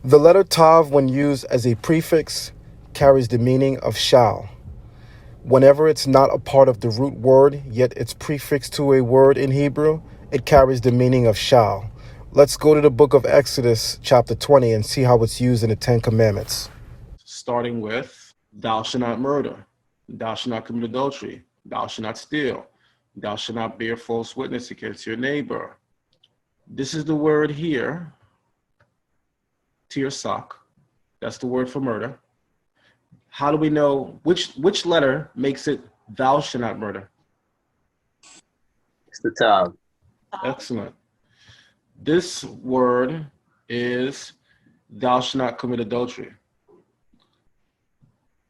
The letter tav, when used as a prefix, carries the meaning of shall. Whenever it's not a part of the root word, yet it's prefixed to a word in Hebrew, it carries the meaning of shall. Let's go to the book of Exodus, chapter 20, and see how it's used in the Ten Commandments. Starting with, thou shalt not murder, thou shalt not commit adultery, thou shalt not steal, thou shalt not bear false witness against your neighbor. This is the word here, tirsak. That's the word for murder. How do we know which letter makes it thou shalt not murder? It's the tav. Excellent. This word is thou shalt not commit adultery.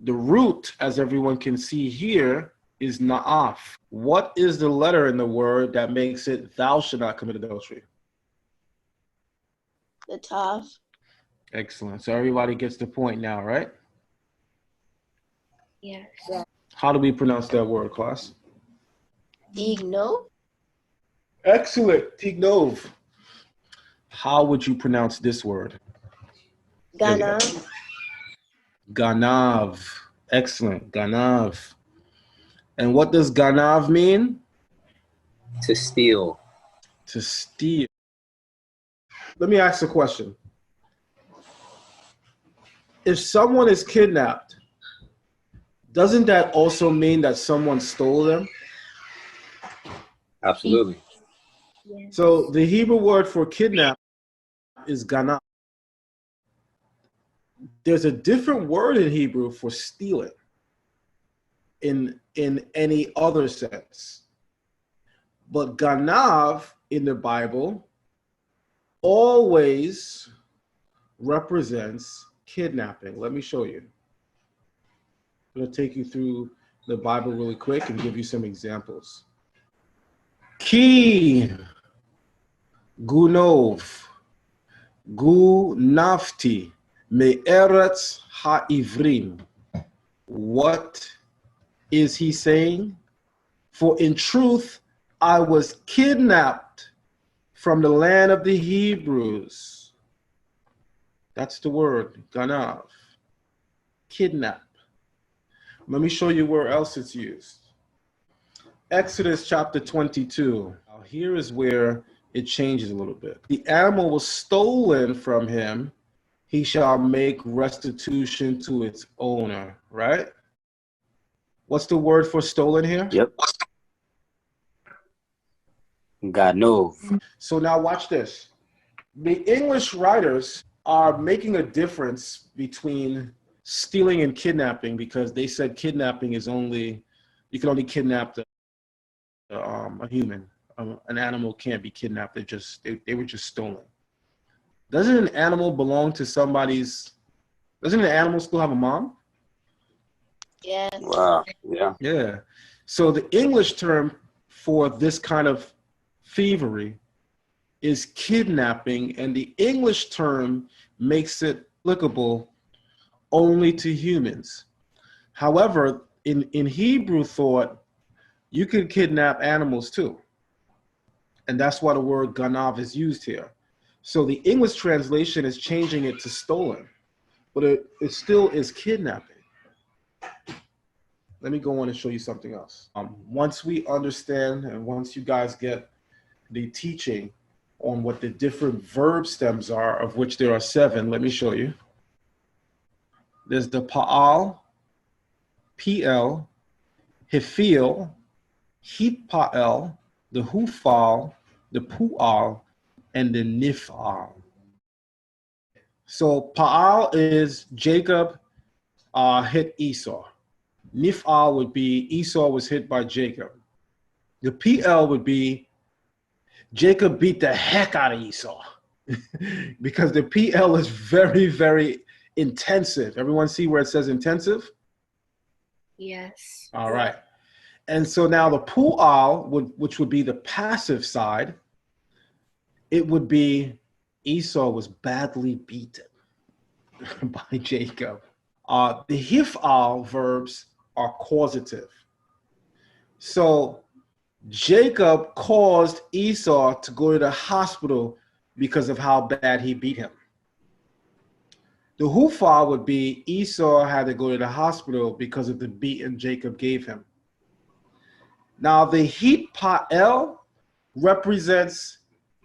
The root, as everyone can see here, is na'af. What is the letter in the word that makes it thou shalt not commit adultery? The tav. Excellent. So everybody gets the point now, right? Yes. How do we pronounce that word, class? Igno. Excellent. Tignov. How would you pronounce this word? Ganav. Ganav. Excellent. Ganav. And what does ganav mean? To steal. To steal. Let me ask a question. If someone is kidnapped, doesn't that also mean that someone stole them? Absolutely. Yes. So the Hebrew word for kidnap is ganav. There's a different word in Hebrew for stealing in any other sense. But ganav in the Bible always represents kidnapping. Let me show you. I'm going to take you through the Bible really quick and give you some examples. Ki gunov gunafti me'eretz ha'ivrim. What is he saying? For in truth, I was kidnapped from the land of the Hebrews. That's the word, ganav. Kidnap. Let me show you where else it's used. Exodus chapter 22. Now here is where it changes a little bit. The animal was stolen from him. He shall make restitution to its owner, right? What's the word for stolen here? Yep. Ganov. So now watch this. The English writers are making a difference between stealing and kidnapping because they said kidnapping is only, you can only kidnap a human. An animal can't be kidnapped. They were just stolen. Doesn't an animal belong to somebody's, doesn't an animal still have a mom? Yes. Wow. Yeah. Yeah. So the English term for this kind of thievery is kidnapping, and the English term makes it applicable only to humans. However, in Hebrew thought, you can kidnap animals too. And that's why the word ganav is used here. So the English translation is changing it to stolen, but it still is kidnapping. Let me go on and show you something else. Once we understand and once you guys get the teaching on what the different verb stems are, of which there are 7, let me show you. There's the pa'al, PL, hifil, hitpa'el, the hufal, the pu'al, and the nif'al. So pa'al is Jacob hit Esau. Nif'al would be Esau was hit by Jacob. The PL would be Jacob beat the heck out of Esau because the PL is very, very intensive. Everyone see where it says intensive? Yes. All right. And so now the pu'al, which would be the passive side, it would be Esau was badly beaten by Jacob. The hif'al verbs are causative. So Jacob caused Esau to go to the hospital because of how bad he beat him. The Hufa would be Esau had to go to the hospital because of the beating Jacob gave him. Now the Hit Pa'el represents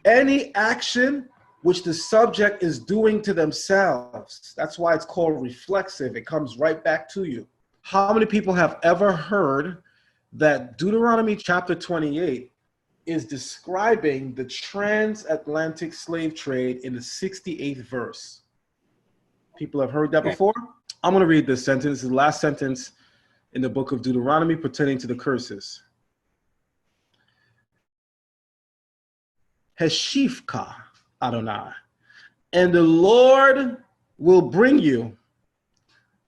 any action which the subject is doing to themselves. That's why it's called reflexive. It comes right back to you. How many people have ever heard that Deuteronomy chapter 28 is describing the transatlantic slave trade in the 68th verse? People have heard that before? I'm going to read this sentence. This is the last sentence in the book of Deuteronomy pertaining to the curses. Heshivka Adonai, and the Lord will bring you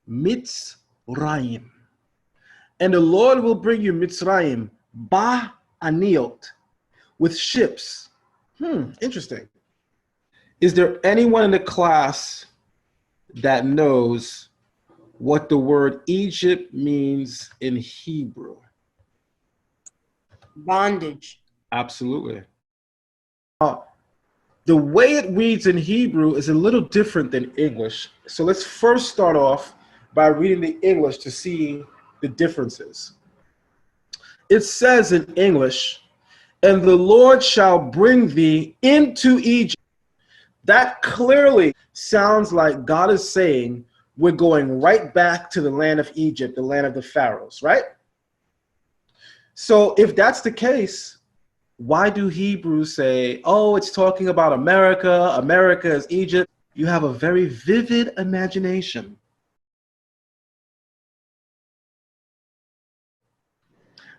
Mitzrayim. And the Lord will bring you Mitzrayim, Ba'aniot, with ships. Interesting. Is there anyone in the class that knows what the word Egypt means in Hebrew? Bondage. Absolutely. The way it reads in Hebrew is a little different than English. So let's first start off by reading the English to see the differences. It says in English, and the Lord shall bring thee into Egypt. That clearly sounds like God is saying we're going right back to the land of Egypt, the land of the pharaohs, right? So if that's the case, why do Hebrews say, oh, it's talking about America, America is Egypt? You have a very vivid imagination.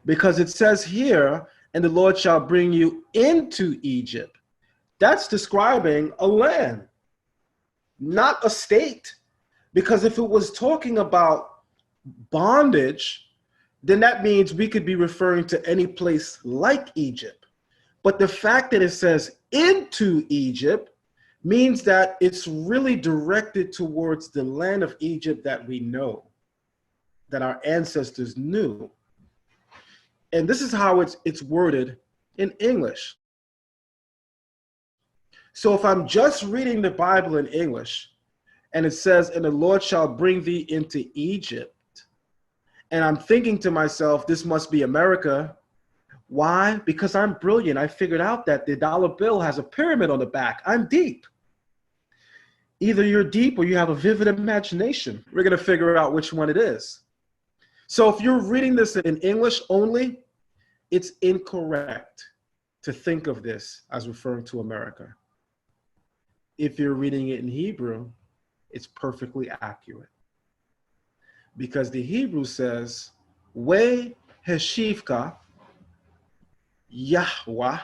Because it says here, and the Lord shall bring you into Egypt. That's describing a land, not a state. Because if it was talking about bondage, then that means we could be referring to any place like Egypt. But the fact that it says into Egypt means that it's really directed towards the land of Egypt that we know, that our ancestors knew. And this is how it's worded in English. So if I'm just reading the Bible in English, and it says, and the Lord shall bring thee into Egypt, and I'm thinking to myself, this must be America. Why? Because I'm brilliant. I figured out that the dollar bill has a pyramid on the back. I'm deep. Either you're deep or you have a vivid imagination. We're going to figure out which one it is. So if you're reading this in English only, it's incorrect to think of this as referring to America. If you're reading it in Hebrew, it's perfectly accurate. Because the Hebrew says, We heshivka Yahweh,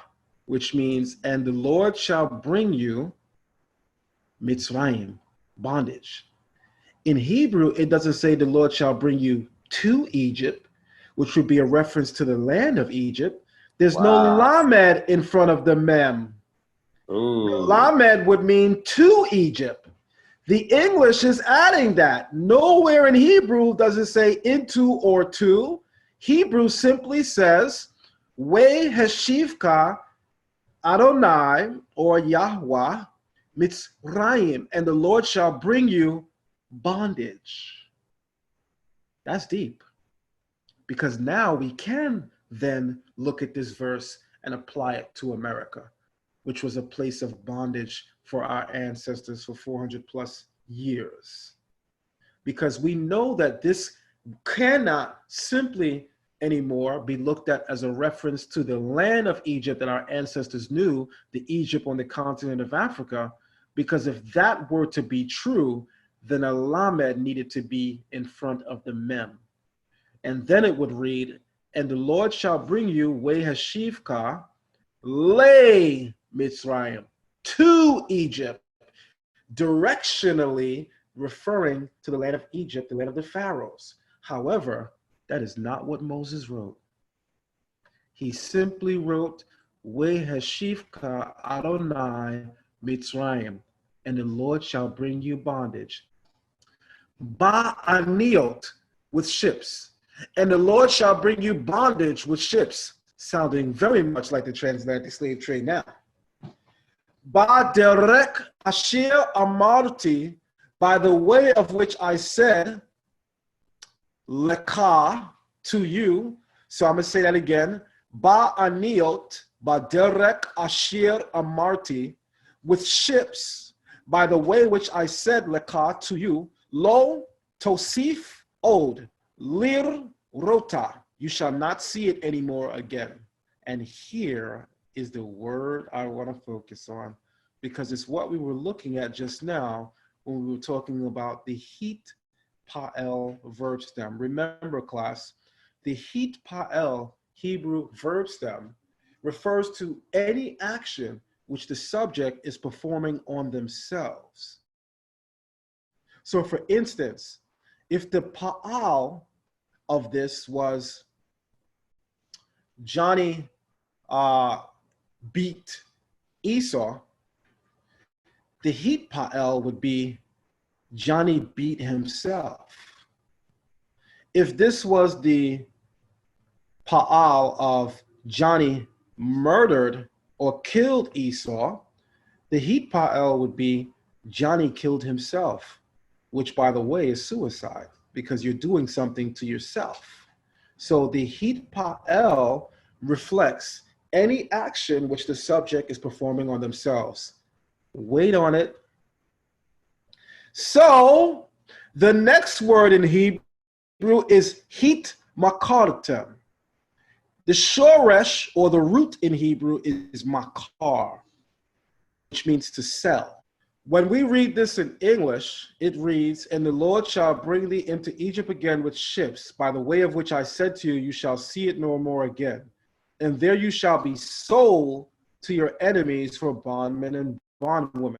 which means, and the Lord shall bring you Mitzrayim, bondage. In Hebrew, it doesn't say the Lord shall bring you to Egypt, which would be a reference to the land of Egypt. There's no lamed in front of the mem. Lamed would mean to Egypt. The English is adding that. Nowhere in Hebrew does it say into or to. Hebrew simply says, We heshivka Adonai, or Yahweh, Mitzrayim, and the Lord shall bring you bondage. That's deep. Because now we can then look at this verse and apply it to America, which was a place of bondage for our ancestors for 400 plus years. Because we know that this cannot simply anymore be looked at as a reference to the land of Egypt that our ancestors knew, the Egypt on the continent of Africa, because if that were to be true, then a lamed needed to be in front of the mem. And then it would read, and the Lord shall bring you Wehashivka Le Mitzrayim, to Egypt, directionally referring to the land of Egypt, the land of the pharaohs. However, that is not what Moses wrote. He simply wrote, Wehashivka Adonai Mitzrayim, and the Lord shall bring you bondage. Ba'aniot, with ships. And the Lord shall bring you bondage with ships, sounding very much like the transatlantic slave trade now. Ba derek asher amarti by the way of which I said, leka, to you. So I'm going to say that again. Ba aniot, ba derek ashir amarti, with ships, by the way which I said, leka, to you. Lo, tosif, od, lir, rota. You shall not see it anymore again. And here is the word I want to focus on, because it's what we were looking at just now when we were talking about the heat pa'el verb stem. Remember, class, the heat pa'el Hebrew verb stem refers to any action which the subject is performing on themselves. So for instance, if the pa'al of this was Johnny beat Esau, the heat pa'el would be Johnny beat himself. If this was the pa'al of Johnny murdered or killed Esau, the heat pa'el would be Johnny killed himself, which, by the way, is suicide because you're doing something to yourself. So the heat pa'el reflects any action which the subject is performing on themselves. Wait on it. So the next word in Hebrew is hit makartem. The shoresh, or the root in Hebrew, is makar, which means to sell. When we read this in English, it reads, and the Lord shall bring thee into Egypt again with ships, by the way of which I said to you, you shall see it no more again. And there you shall be sold to your enemies for bondmen and bondwomen.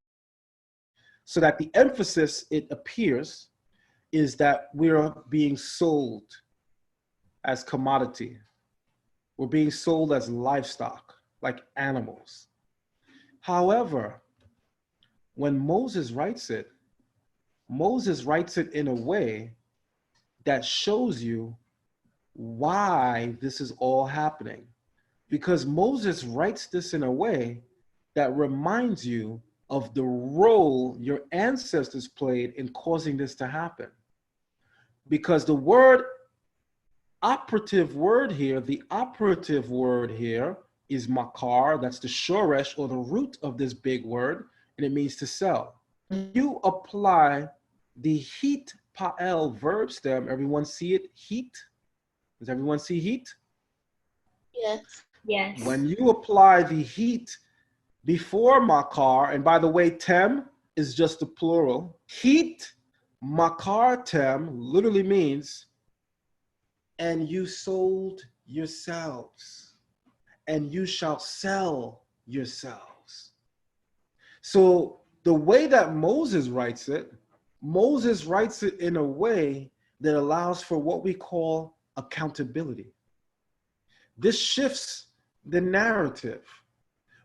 So that the emphasis, it appears, is that we're being sold as commodity. We're being sold as livestock, like animals. However, when Moses writes it in a way that shows you why this is all happening. Because Moses writes this in a way that reminds you of the role your ancestors played in causing this to happen. Because the operative word here is makar, that's the shoresh, or the root of this big word, and it means to sell. You apply the heat pa'el verb stem. Everyone see it? Heat? Does everyone see heat? Yes. Yes. When you apply the heat before makar, and by the way, tem is just the plural. Heat makar tem literally means, and you sold yourselves, and you shall sell yourselves. So the way that Moses writes it in a way that allows for what we call accountability. This shifts the narrative.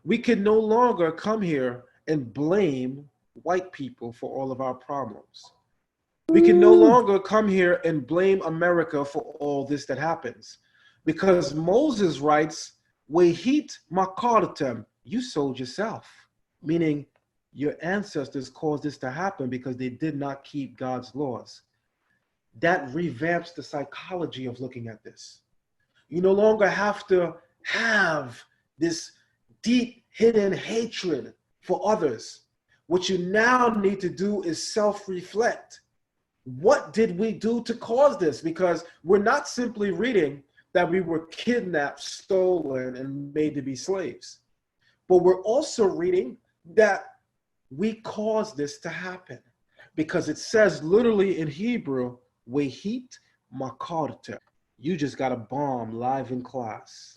We can no longer come here and blame white people for all of our problems. We can no longer come here and blame America for all this that happens. Because Moses writes, Wehit makartem, you sold yourself. Meaning your ancestors caused this to happen because they did not keep God's laws. That revamps the psychology of looking at this. You no longer have to have this deep hidden hatred for others. What you now need to do is self-reflect. What did we do to cause this? Because we're not simply reading that we were kidnapped, stolen, and made to be slaves. But we're also reading that we caused this to happen. Because it says literally in Hebrew, Wehit makartem. You just got a bomb live in class.